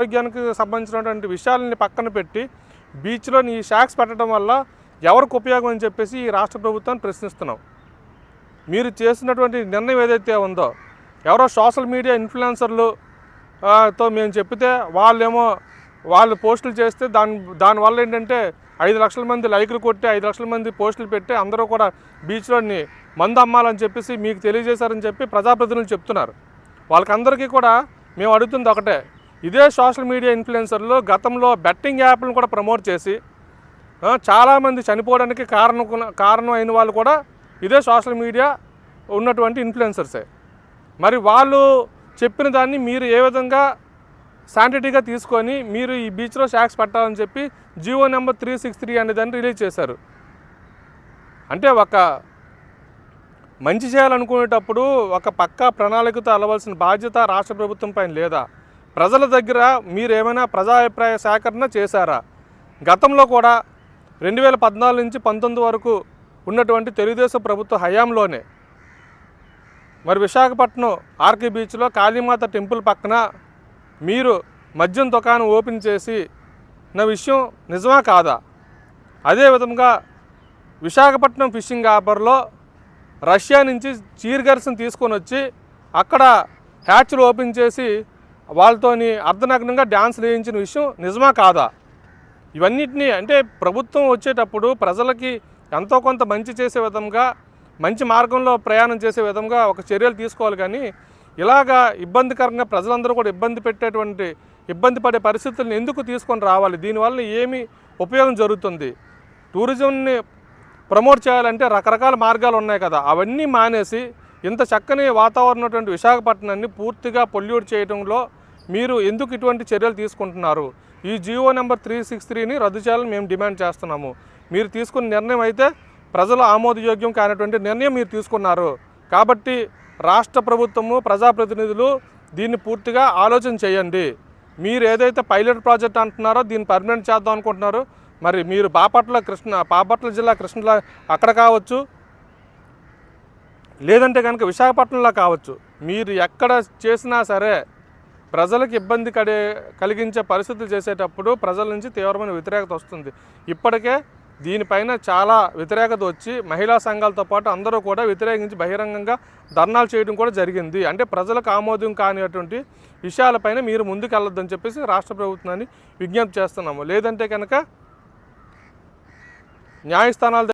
ఆరోగ్యానికి సంబంధించినటువంటి విషయాలని పక్కన పెట్టి బీచ్లో ఈ షాక్స్ పెట్టడం వల్ల ఎవరికి ఉపయోగం అని చెప్పేసి ఈ రాష్ట్ర ప్రభుత్వాన్ని ప్రశ్నిస్తున్నాం. మీరు చేసినటువంటి నిర్ణయం ఏదైతే ఉందో, ఎవరో సోషల్ మీడియా ఇన్ఫ్లుయెన్సర్లు తో మేము చెప్తే వాళ్ళు పోస్టులు చేస్తే దానివల్ల ఏంటంటే 5 లక్షల మంది లైకులు కొట్టి 5 లక్షల మంది పోస్టులు పెట్టి అందరూ కూడా బీచ్లోని మందు అమ్మాలని చెప్పేసి మీకు తెలియజేశారని చెప్పి ప్రజాప్రతినిధులు చెప్తున్నారు. వాళ్ళకందరికీ కూడా మేము అడుగుతుంది ఒకటే, ఇదే సోషల్ మీడియా ఇన్ఫ్లుయెన్సర్లు గతంలో బెట్టింగ్ యాప్లను కూడా ప్రమోట్ చేసి చాలామంది చనిపోవడానికి కారణం అయిన వాళ్ళు కూడా ఇదే సోషల్ మీడియా ఉన్నటువంటి ఇన్ఫ్లుయెన్సర్సే. మరి వాళ్ళు చెప్పిన దాన్ని మీరు ఏ విధంగా శాంటిటీగా తీసుకొని మీరు ఈ బీచ్లో షాక్స్ పెట్టాలని చెప్పి జీవో నెంబర్ 363 అనే దాన్ని రిలీజ్ చేశారు. అంటే ఒక మంచి చేయాలనుకునేటప్పుడు ఒక పక్కా ప్రణాళికతో అలవాల్సిన బాధ్యత రాష్ట్ర ప్రభుత్వం పైన లేదా? ప్రజల దగ్గర మీరు ఏమైనా ప్రజాభిప్రాయ సేకరణ చేశారా? గతంలో కూడా 2014 నుంచి 19 వరకు ఉన్నటువంటి తెలుగుదేశం ప్రభుత్వ హయాంలోనే మరి విశాఖపట్నం ఆర్కే బీచ్లో కాళీమాత టెంపుల్ పక్కన మీరు మద్యం దుకాణం ఓపెన్ చేసి నా విషయం నిజమా కాదా? అదేవిధంగా విశాఖపట్నం ఫిషింగ్ హార్బర్లో రష్యా నుంచి చీర్గర్స్ని తీసుకొని వచ్చి అక్కడ హ్యాచ్లు ఓపెన్ చేసి వాళ్ళతోని అర్ధనగ్నంగా డ్యాన్స్ వేయించిన విషయం నిజమా కాదా? ఇవన్నిటినీ అంటే ప్రభుత్వం వచ్చేటప్పుడు ప్రజలకి ఎంతో కొంత మంచి చేసే విధంగా, మంచి మార్గంలో ప్రయాణం చేసే విధంగా ఒక చర్యలు తీసుకోవాలి. కానీ ఇలాగా ఇబ్బందికరంగా ప్రజలందరూ కూడా ఇబ్బంది పడే పరిస్థితులను ఎందుకు తీసుకొని రావాలి? దీనివల్ల ఏమి ఉపయోగం జరుగుతుంది? టూరిజంని ప్రమోట్ చేయాలంటే రకరకాల మార్గాలు ఉన్నాయి కదా, అవన్నీ మానేసి ఇంత చక్కని వాతావరణం ఉన్నటువంటి విశాఖపట్నాన్ని పూర్తిగా పొల్యూట్ చేయడంలో మీరు ఎందుకు ఇటువంటి చర్యలు తీసుకుంటున్నారు? ఈ జీవో నెంబర్ 363ని రద్దు చేయాలని మేము డిమాండ్ చేస్తున్నాము. మీరు తీసుకున్న నిర్ణయం అయితే ప్రజలు ఆమోదయోగ్యం కానటువంటి నిర్ణయం మీరు తీసుకున్నారు. కాబట్టి రాష్ట్ర ప్రభుత్వము, ప్రజాప్రతినిధులు దీన్ని పూర్తిగా ఆలోచన చేయండి. మీరు ఏదైతే పైలట్ ప్రాజెక్ట్ అంటున్నారో దీన్ని పర్మనెంట్ చేద్దాం అనుకుంటున్నారు. మరి మీరు బాపట్ల జిల్లా కృష్ణలో అక్కడ కావచ్చు, లేదంటే కనుక విశాఖపట్నంలో కావచ్చు, మీరు ఎక్కడ చేసినా సరే ప్రజలకు ఇబ్బంది కలిగించే పరిస్థితులు చేసేటప్పుడు ప్రజల నుంచి తీవ్రమైన వ్యతిరేకత వస్తుంది. ఇప్పటికే దీనిపైన చాలా వ్యతిరేకత వచ్చి మహిళా సంఘాలతో పాటు అందరూ కూడా వ్యతిరేకించి బహిరంగంగా ధర్నాలు చేయడం కూడా జరిగింది. అంటే ప్రజలకు ఆమోదం కానిటువంటి విషయాలపైన మీరు ముందుకు వెళ్ళొద్దని చెప్పేసి రాష్ట్ర ప్రభుత్వాన్ని విజ్ఞప్తి చేస్తున్నాము. లేదంటే కనుక న్యాయస్థానాల